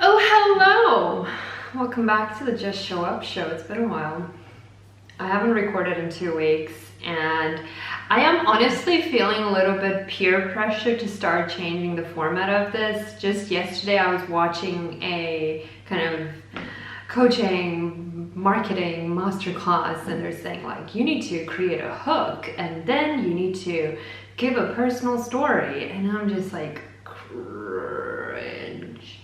Oh, hello! Welcome back to the Just Show Up show. It's been a while. I haven't recorded in 2 weeks, and I am honestly feeling a little bit peer pressure to start changing the format of this. Just yesterday I was watching a kind of coaching, marketing masterclass, and they're saying like, you need to create a hook, and then you need to give a personal story, and I'm just like, cringe.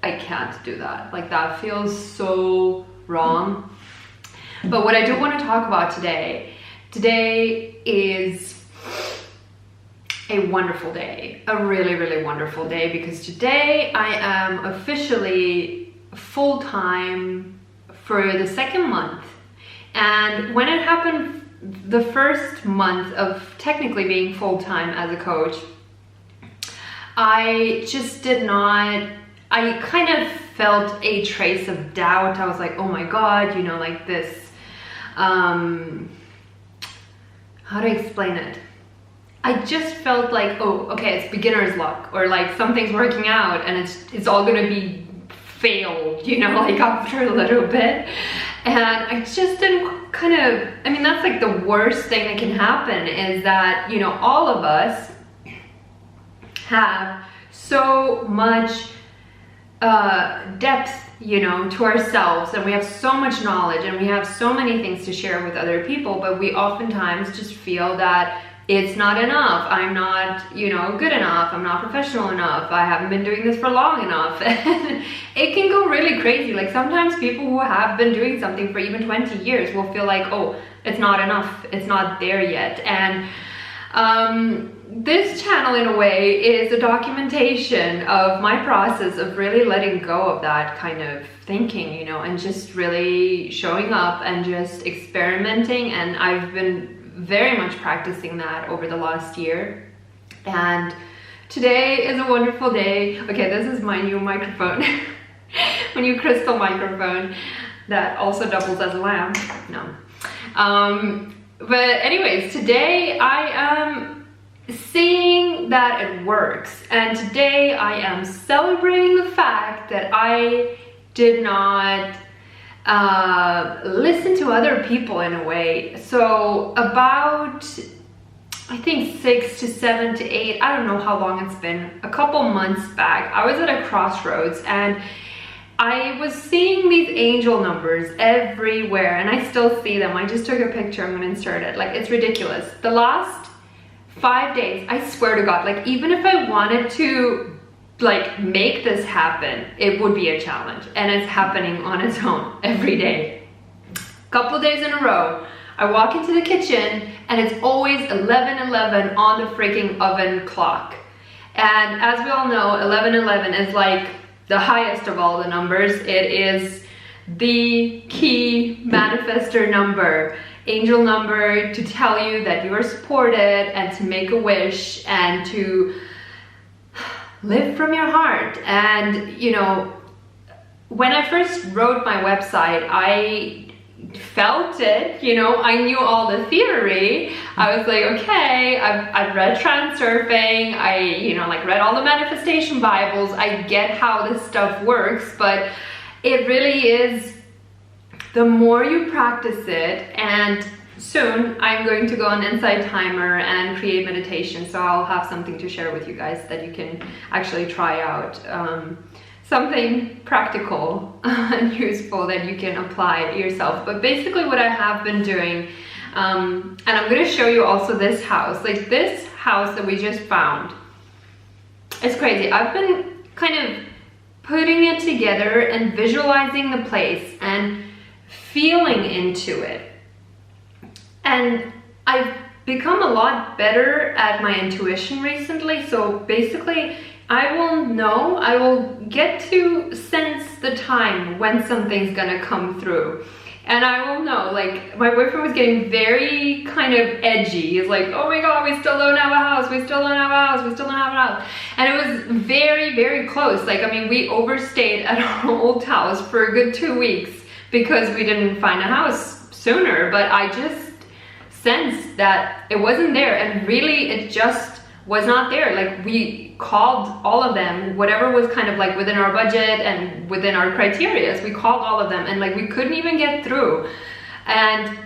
I can't do that. Like, that feels so wrong. But what I do want to talk about today is a wonderful day, a really, really wonderful day, because today I am officially full-time for the second month. And when it happened, the first month of technically being full-time as a coach, I just did not, I kind of felt a trace of doubt. I was like, oh my God, you know, like this, how to explain it? I just felt like, oh, okay, it's beginner's luck, or like something's working out and it's all gonna be failed, you know, like after a little bit. And I just didn't kind of, I mean, that's like the worst thing that can happen, is that, you know, all of us have so much depth, you know, to ourselves, and we have so much knowledge, and we have so many things to share with other people, but we oftentimes just feel that it's not enough. I'm not, you know, good enough. I'm not professional enough. I haven't been doing this for long enough. And it can go really crazy. Like, sometimes people who have been doing something for even 20 years will feel like, oh, it's not enough. It's not there yet. And this channel, in a way, is a documentation of my process of really letting go of that kind of thinking, you know, and just really showing up and just experimenting. And I've been very much practicing that over the last year. And today is a wonderful day. Okay, this is my new microphone. My new crystal microphone that also doubles as a lamp. No. But anyways, today I am seeing that it works, and today I am celebrating the fact that I did not listen to other people, in a way. So about, I think 6 to 7 to 8, I don't know how long it's been, a couple months back, I was at a crossroads and I was seeing these angel numbers everywhere, and I still see them. I just took a picture, I'm gonna insert it. Like, it's ridiculous. The last 5 days, I swear to God, like, even if I wanted to like make this happen, it would be a challenge, and it's happening on its own every day. Couple days in a row, I walk into the kitchen and it's always 11:11 on the freaking oven clock. And as we all know, 11:11 is like the highest of all the numbers. It is the key manifestor number, angel number, to tell you that you are supported and to make a wish and to live from your heart. And, you know, when I first wrote my website, I felt it, you know, I knew all the theory. I was like, okay, I've read Transurfing, I, you know, like read all the manifestation Bibles, I get how this stuff works, but it really is, the more you practice it, and soon I'm going to go on Insight Timer and create meditation, so I'll have something to share with you guys that you can actually try out. Something practical and useful that you can apply yourself. But basically what I have been doing, and I'm going to show you also this house, like this house that we just found. It's crazy. I've been kind of putting it together and visualizing the place and feeling into it. And I've become a lot better at my intuition recently. So basically, I will get to sense the time when something's gonna come through. And I will know, like, my boyfriend was getting very kind of edgy. He's like, oh my God, we still don't have a house, we still don't have a house, we still don't have a house. And it was very, very close. Like, I mean, we overstayed at our old house for a good 2 weeks because we didn't find a house sooner. But I just sensed that it wasn't there, and really it just was not there. Like, we called all of them, whatever was kind of like within our budget and within our criteria. We called all of them, and like we couldn't even get through. And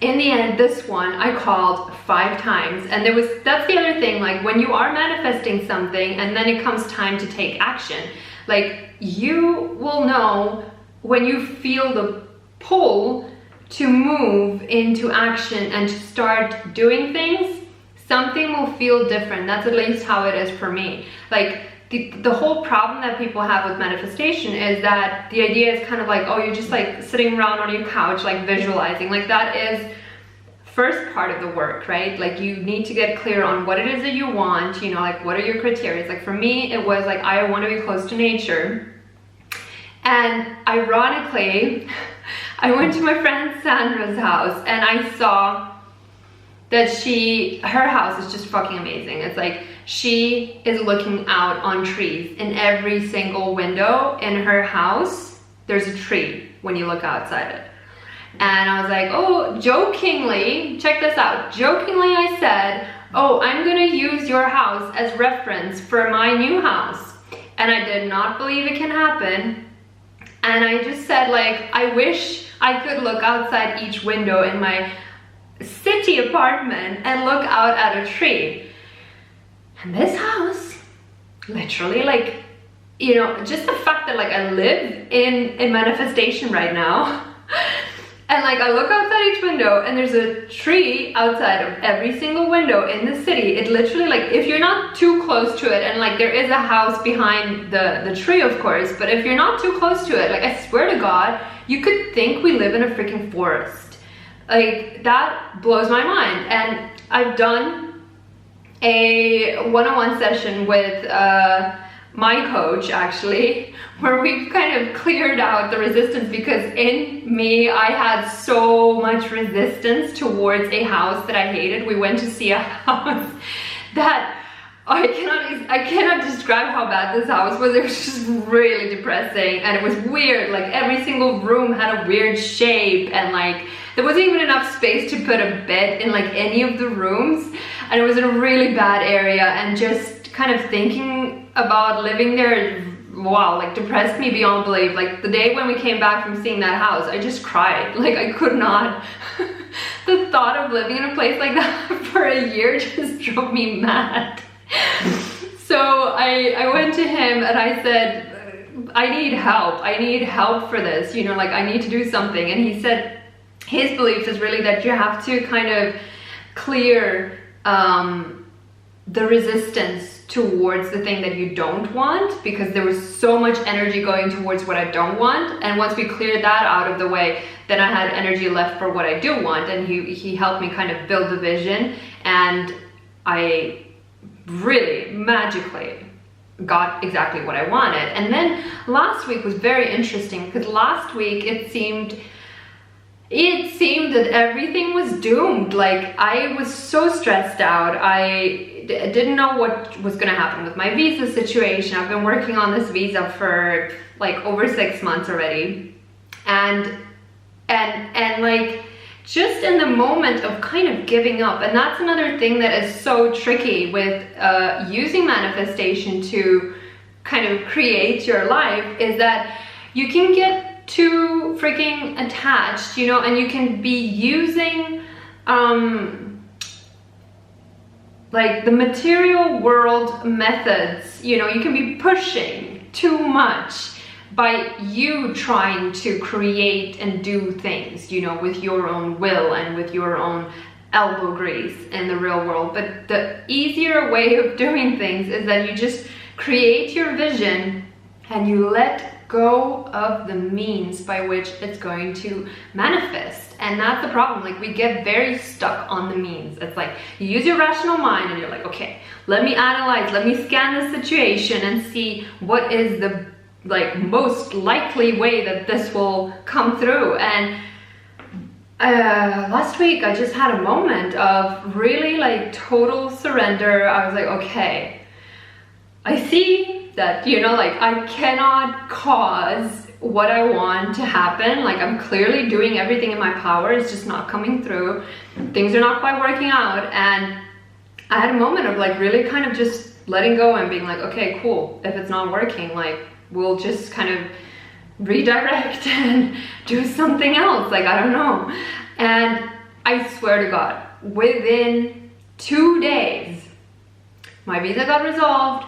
in the end, this one I called 5 times. And that's the other thing, like when you are manifesting something and then it comes time to take action, like you will know when you feel the pull to move into action and to start doing things, something will feel different. That's at least how it is for me. Like the whole problem that people have with manifestation is that the idea is kind of like, oh, you're just like sitting around on your couch, like visualizing. Like that is first part of the work, right? Like you need to get clear on what it is that you want, you know, like what are your criteria. Like for me, it was like, I want to be close to nature. And ironically, I went to my friend Sandra's house and I saw that her house is just fucking amazing. It's like she is looking out on trees. In every single window in her house, there's a tree when you look outside it. And I was like, oh, jokingly, check this out. Jokingly, I said, oh, I'm gonna use your house as reference for my new house. And I did not believe it can happen. And I just said, like, I wish I could look outside each window in my city apartment and look out at a tree. And this house, literally, like, you know, just the fact that like I live in manifestation right now, and like I look outside each window and there's a tree outside of every single window in the city. It literally, like, if you're not too close to it, and like there is a house behind the tree, of course, but if you're not too close to it, like I swear to God, you could think we live in a freaking forest. Like that blows my mind. And I've done a one-on-one session with my coach, actually, where we've kind of cleared out the resistance, because in me I had so much resistance towards a house that I hated. We went to see a house that I cannot describe how bad this house was. It was just really depressing, and it was weird. Like every single room had a weird shape, and like there wasn't even enough space to put a bed in like any of the rooms, and it was in a really bad area. And just kind of thinking about living there, wow, like depressed me beyond belief. Like the day when we came back from seeing that house, I just cried. Like I could not. The thought of living in a place like that for a year just drove me mad. So I went to him and I said, I need help. I need help for this, you know, like I need to do something. And he said his belief is really that you have to kind of clear the resistance towards the thing that you don't want, because there was so much energy going towards what I don't want. And once we cleared that out of the way, then I had energy left for what I do want. And he helped me kind of build the vision, and I really magically got exactly what I wanted. And then last week was very interesting, because last week it seemed that everything was doomed. Like I was so stressed out. I didn't know what was going to happen with my visa situation. I've been working on this visa for like over 6 months already, and like just in the moment of kind of giving up. And that's another thing that is so tricky with using manifestation to kind of create your life, is that you can get too freaking attached, you know, and you can be using like the material world methods, you know, you can be pushing too much by you trying to create and do things, you know, with your own will and with your own elbow grease in the real world. But the easier way of doing things is that you just create your vision and you let go of the means by which it's going to manifest. And that's the problem. Like we get very stuck on the means. It's like you use your rational mind and you're like, okay, let me analyze, let me scan the situation and see what is the like most likely way that this will come through. And last week I just had a moment of really like total surrender. I was like, okay, I see that, you know, like I cannot cause what I want to happen. Like I'm clearly doing everything in my power, it's just not coming through. Things are not quite working out. And I had a moment of like really kind of just letting go and being like, okay, cool, if it's not working, like, we'll just kind of redirect and do something else, like, I don't know. And I swear to God, within 2 days, my visa got resolved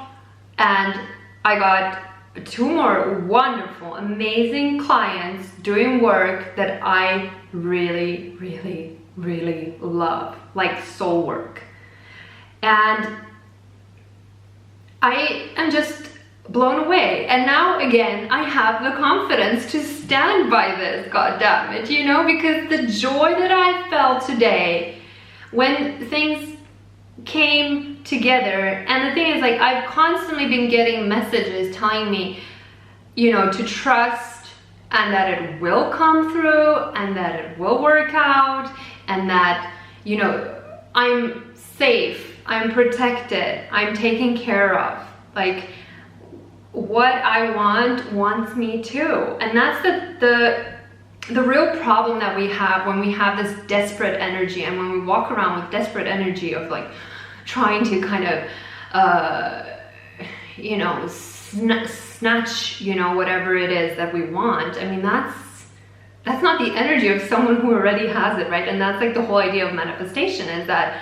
and I got 2 more wonderful, amazing clients doing work that I really, really, really love, like soul work. And I am just blown away. And now again, I have the confidence to stand by this, god damn it, you know, because the joy that I felt today when things came together. And the thing is, like, I've constantly been getting messages telling me, you know, to trust and that it will come through and that it will work out and that, you know, I'm safe, I'm protected, I'm taken care of. Like, what I want wants me too. And that's the real problem that we have when we have this desperate energy, and when we walk around with desperate energy of like trying to kind of you know, snatch, you know, whatever it is that we want. I mean, that's not the energy of someone who already has it, right? And that's like the whole idea of manifestation, is that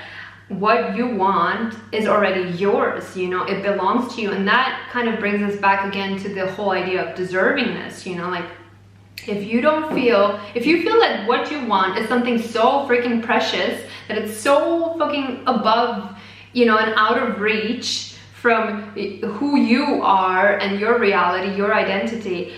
what you want is already yours, you know, it belongs to you. And that kind of brings us back again to the whole idea of deservingness, you know, like, if you feel that what you want is something so freaking precious, that it's so fucking above, you know, and out of reach from who you are and your reality, your identity,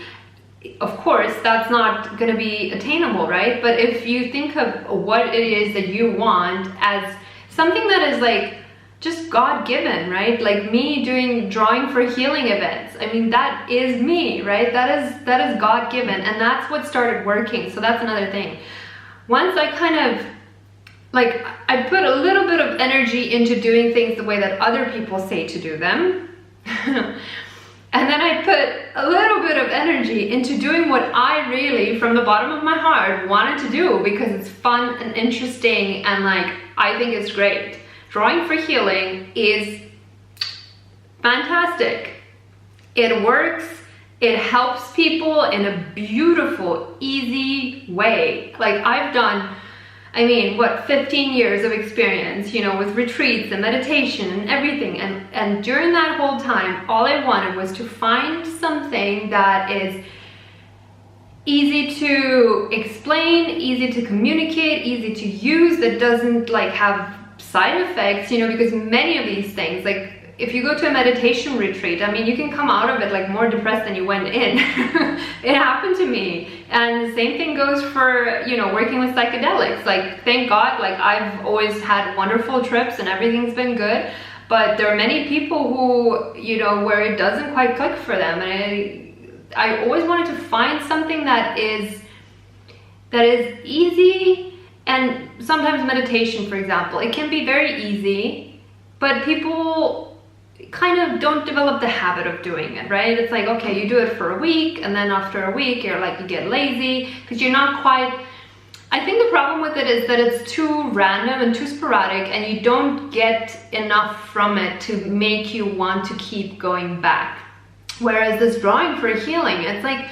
of course, that's not going to be attainable, right? But if you think of what it is that you want as something that is like just God-given, right? Like me drawing for healing events. I mean, that is me, right? That is God-given, and that's what started working. So that's another thing. Once I kind of, like, I put a little bit of energy into doing things the way that other people say to do them. And then I put a little bit of energy into doing what I really, from the bottom of my heart, wanted to do, because it's fun and interesting and like, I think it's great. Drawing for healing is fantastic. It works. It helps people in a beautiful, easy way. Like, I've done, I mean, what, 15 years of experience, you know, with retreats and meditation and everything. And during that whole time, all I wanted was to find something that is easy to explain, easy to communicate, easy to use, that doesn't like have side effects, you know, because many of these things, like if you go to a meditation retreat, I mean, you can come out of it like more depressed than you went in. It happened to me. And the same thing goes for, you know, working with psychedelics. Like, thank God, like I've always had wonderful trips and everything's been good. But there are many people who, you know, where it doesn't quite click for them. And I always wanted to find something that is easy. And sometimes meditation, for example, it can be very easy, but people kind of don't develop the habit of doing it, right? It's like, okay, you do it for a week, and then after a week, you're like, you get lazy because you're not quite. I think the problem with it is that it's too random and too sporadic, and you don't get enough from it to make you want to keep going back. Whereas this drawing for healing, it's like,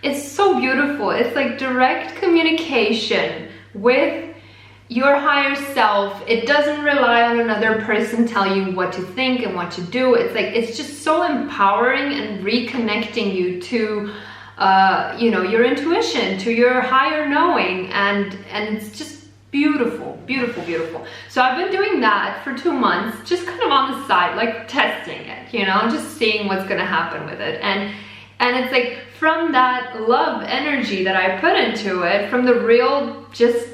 it's so beautiful. It's like direct communication with your higher self. It doesn't rely on another person tell you what to think and what to do. It's like, it's just so empowering and reconnecting you to you know, your intuition, to your higher knowing, and it's just beautiful, beautiful, beautiful. So I've been doing that for 2 months, just kind of on the side, like testing it, you know, just seeing what's gonna happen with it. And it's like, from that love energy that I put into it, from the real just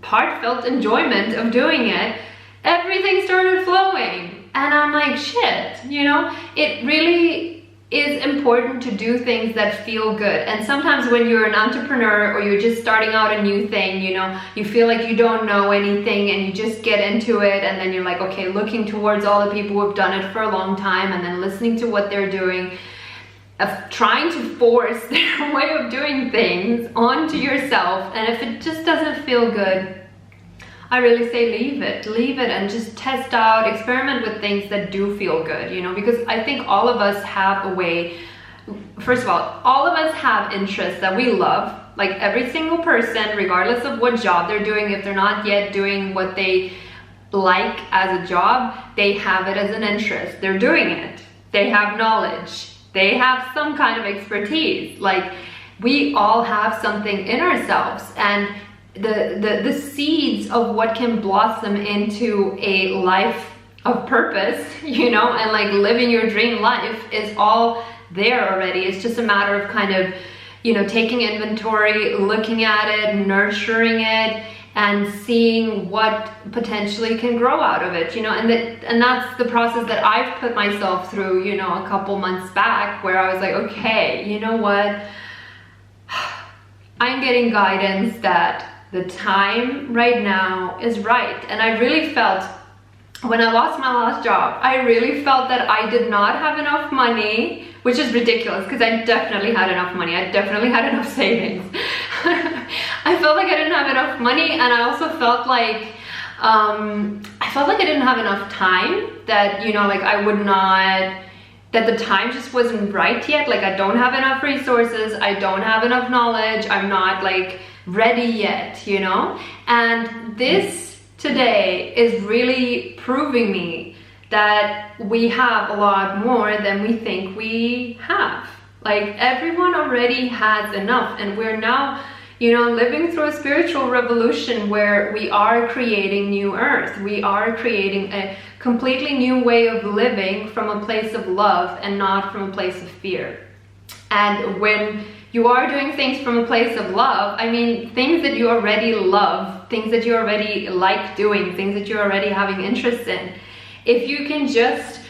heartfelt enjoyment of doing it, everything started flowing. And I'm like, shit, you know, it really is important to do things that feel good. And sometimes when you're an entrepreneur or you're just starting out a new thing, you know, you feel like you don't know anything and you just get into it, and then you're like, okay, looking towards all the people who have done it for a long time and then listening to what they're doing, of trying to force their way of doing things onto yourself. And if it just doesn't feel good, I really say leave it and just test out, experiment with things that do feel good, you know, because I think all of us have a way. First of all of us have interests that we love, like every single person, regardless of what job they're doing. If they're not yet doing what they like as a job, they have it as an interest. They're doing it. They have knowledge. They have some kind of expertise. Like, we all have something in ourselves, and the seeds of what can blossom into a life of purpose, you know, and like living your dream life is all there already. It's just a matter of kind of, you know, taking inventory, looking at it, nurturing it, and seeing what potentially can grow out of it, you know. And that's the process that I've put myself through, you know, a couple months back, where I was like, okay, you know what, I'm getting guidance that the time right now is right. And I really felt, when I lost my last job, I really felt that I did not have enough money, which is ridiculous because I definitely had enough money. I definitely had enough savings. I felt like I didn't have enough money, and I also felt like I didn't have enough time, that, you know, like I would not, that the time just wasn't right yet. Like, I don't have enough resources, I don't have enough knowledge, I'm not like ready yet, you know. And this today is really proving me that we have a lot more than we think we have. Like, everyone already has enough, and we're now, you know, living through a spiritual revolution where we are creating new earth. We are creating a completely new way of living from a place of love and not from a place of fear. And when you are doing things from a place of love, I mean, things that you already love, things that you already like doing, things that you're already having interest in, if you can just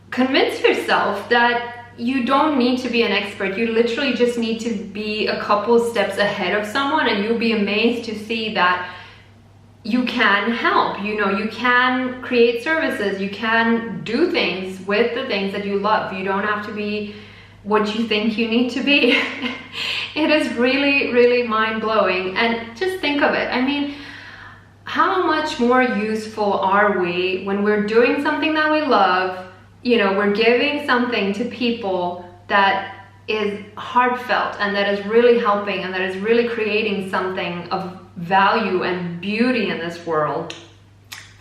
convince yourself that you don't need to be an expert, you literally just need to be a couple steps ahead of someone, and you'll be amazed to see that you can help. You know, you can create services, you can do things with the things that you love. You don't have to be what you think you need to be. It is really, really mind-blowing. And just think of it. I mean, how much more useful are we when we're doing something that we love? You know, we're giving something to people that is heartfelt and that is really helping and that is really creating something of value and beauty in this world,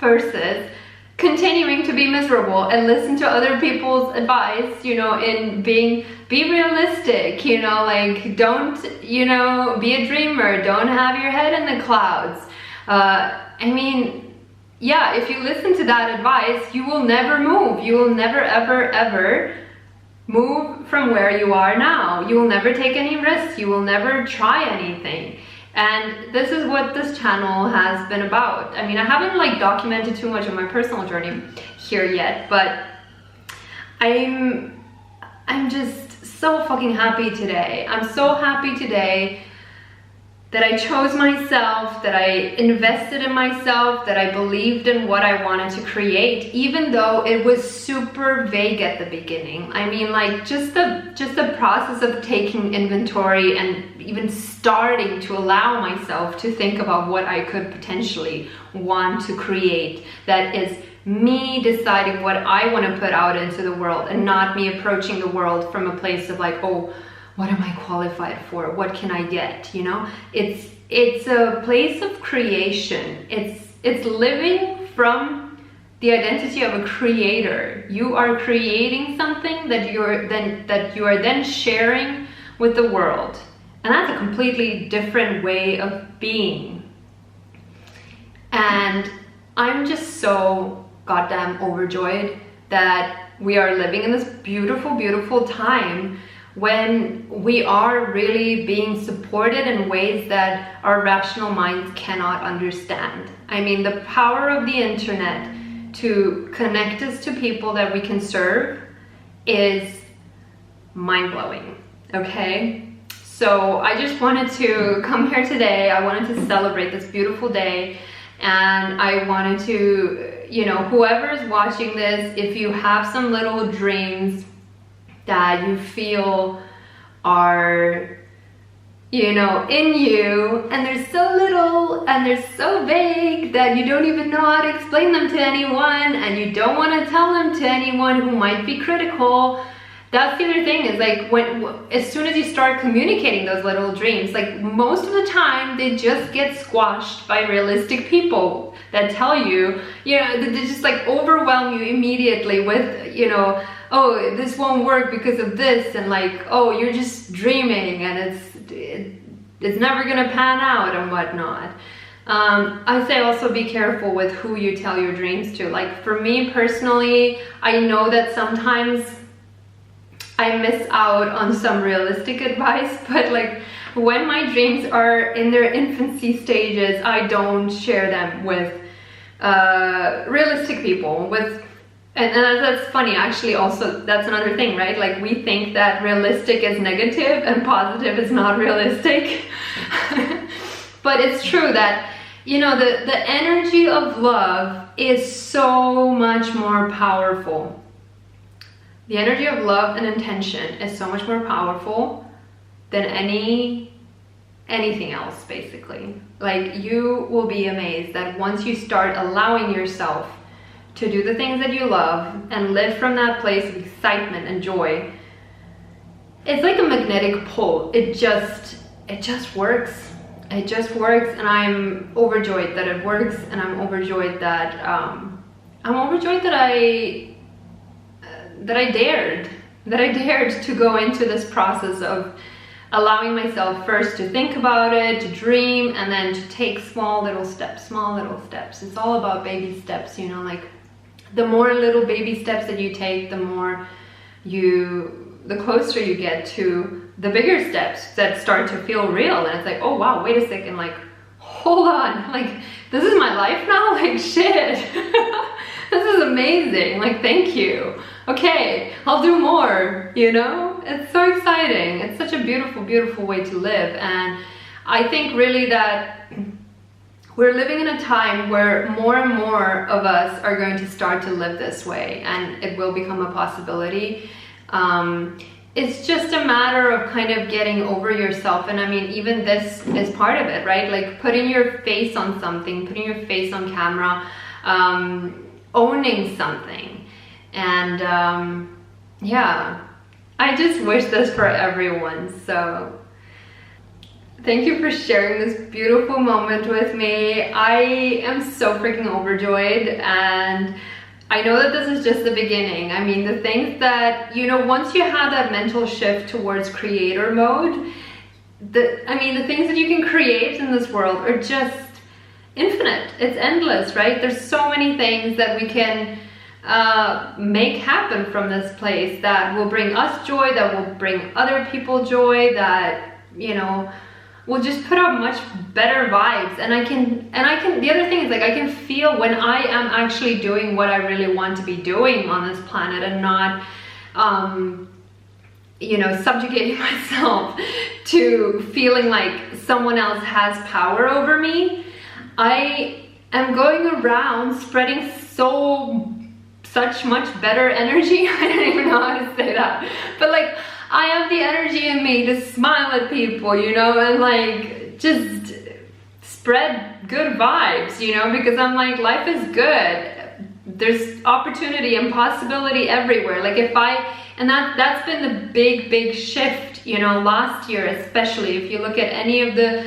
versus continuing to be miserable and listen to other people's advice, you know, in be realistic, you know, like, don't, you know, be a dreamer, don't have your head in the clouds. I mean, yeah, if you listen to that advice, you will never move. You will never, ever, ever move from where you are now. You will never take any risks. You will never try anything. And this is what this channel has been about. I mean, I haven't like documented too much of my personal journey here yet, but I'm just so fucking happy today. I'm so happy today that I chose myself, that I invested in myself, that I believed in what I wanted to create, even though it was super vague at the beginning. I mean, like, just the process of taking inventory and even starting to allow myself to think about what I could potentially want to create, that is me deciding what I want to put out into the world, and not me approaching the world from a place of like, oh, what am I qualified for? What can I get? You know, it's a place of creation. It's living from the identity of a creator. You are creating something that you are then sharing with the world, and that's a completely different way of being. And I'm just so goddamn overjoyed that we are living in this beautiful, beautiful time when we are really being supported in ways that our rational minds cannot understand. I mean, the power of the internet to connect us to people that we can serve is mind-blowing, okay? So I just wanted to come here today. I wanted to celebrate this beautiful day, and I wanted to, you know, whoever is watching this, if you have some little dreams that you feel are, in you, and they're so little and they're so vague that you don't even know how to explain them to anyone, and you don't want to tell them to anyone who might be critical. That's the other thing, is like as soon as you start communicating those little dreams, like most of the time they just get squashed by realistic people that tell you, they just like overwhelm you immediately with, oh, this won't work because of this, and like, oh, you're just dreaming and it's never gonna pan out and whatnot. I say also be careful with who you tell your dreams to. Like for me personally, I know that sometimes I miss out on some realistic advice, but like when my dreams are in their infancy stages, I don't share them with realistic people. And that's funny, actually. Also, that's another thing, right? Like we think that realistic is negative and positive is not realistic. But it's true that, the energy of love is so much more powerful. The energy of love and intention is so much more powerful than anything else, basically. Like you will be amazed that once you start allowing yourself to do the things that you love and live from that place of excitement and joy, it's like a magnetic pull. It just works. It just works, and I'm overjoyed that it works, and I'm overjoyed that I dared to go into this process of allowing myself first to think about it, to dream, and then to take small little steps. It's all about baby steps, like the more little baby steps that you take, the closer you get to the bigger steps that start to feel real. And it's like, oh wow, wait a second, like, hold on, like, this is my life now? Like, shit. This is amazing, like, thank you. Okay, I'll do more, It's so exciting. It's such a beautiful, beautiful way to live. And I think really that we're living in a time where more and more of us are going to start to live this way, and it will become a possibility. It's just a matter of kind of getting over yourself. And I mean, even this is part of it, right? Like putting your face on something, putting your face on camera, owning something. And yeah, I just wish this for everyone. So thank you for sharing this beautiful moment with me. I am so freaking overjoyed, and I know that this is just the beginning. I mean, the things that, once you have that mental shift towards creator mode, the things that you can create in this world are just infinite. It's endless, right? There's so many things that we can make happen from this place that will bring us joy, that will bring other people joy, that, will just put out much better vibes. And I can, the other thing is, like, I can feel when I am actually doing what I really want to be doing on this planet, and not, subjugating myself to feeling like someone else has power over me. I am going around spreading such much better energy. I don't even know how to say that, but like, I have the energy in me to smile at people, and like just spread good vibes, because I'm like, life is good. There's opportunity and possibility everywhere. Like that's been the big shift, last year, especially if you look at any of the,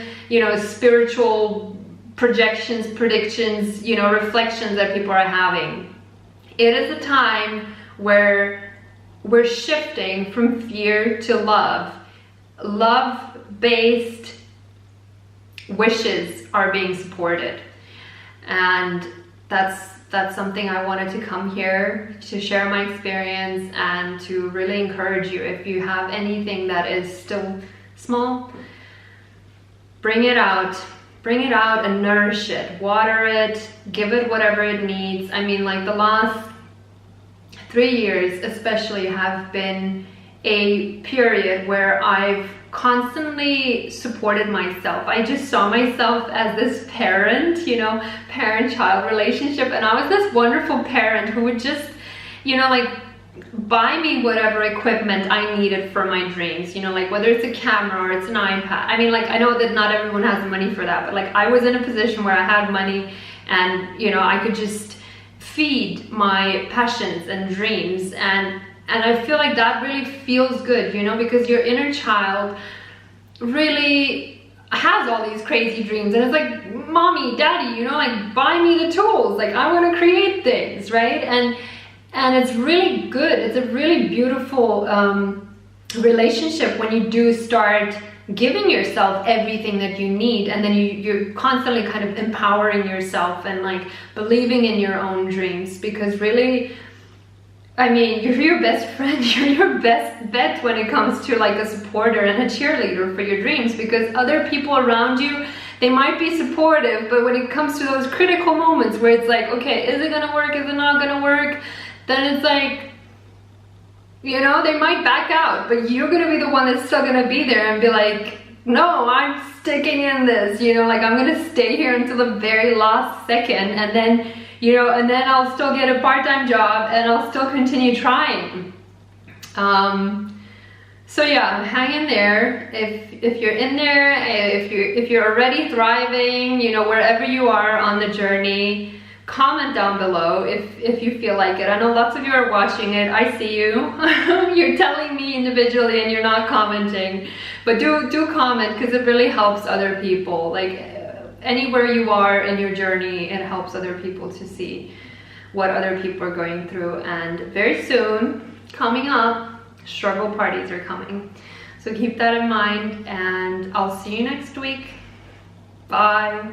spiritual projections, predictions, reflections that people are having. It is a time where we're shifting from fear to love. Love-based wishes are being supported. And that's something I wanted to come here to share my experience and to really encourage you. If you have anything that is still small, bring it out and nourish it, water it, give it whatever it needs. I mean, like the last 3 years especially have been a period where I've constantly supported myself. I just saw myself as this parent, parent-child relationship, and I was this wonderful parent who would just, like buy me whatever equipment I needed for my dreams, you know, like whether it's a camera or it's an iPad. I mean, like, I know that not everyone has the money for that, but like I was in a position where I had money and, you know, I could just feed my passions and dreams, and I feel like that really feels good, you know, because your inner child really has all these crazy dreams, and it's like, mommy, daddy, you know, like, buy me the tools, like, I want to create things, right? And it's really good. It's a really beautiful relationship when you do start giving yourself everything that you need, and then you're constantly kind of empowering yourself and like believing in your own dreams, because really, I mean, you're your best friend, you're your best bet when it comes to like a supporter and a cheerleader for your dreams, because other people around you, they might be supportive, but when it comes to those critical moments where it's like, okay, is it gonna work, is it not gonna work, then it's like, you know, they might back out, but you're gonna be the one that's still gonna be there and be like, no, I'm sticking in this, you know, like, I'm gonna stay here until the very last second, and then, you know, and then I'll still get a part-time job and I'll still continue trying. So yeah, hang in there. If you're in there, if you're already thriving, you know, wherever you are on the journey, comment down below if you feel like it. I know lots of you are watching it. I see you. You're telling me individually and you're not commenting, but do comment, because it really helps other people. Like, anywhere you are in your journey, it helps other people to see what other people are going through. And very soon, coming up, struggle parties are coming, so keep that in mind, and I'll see you next week. Bye.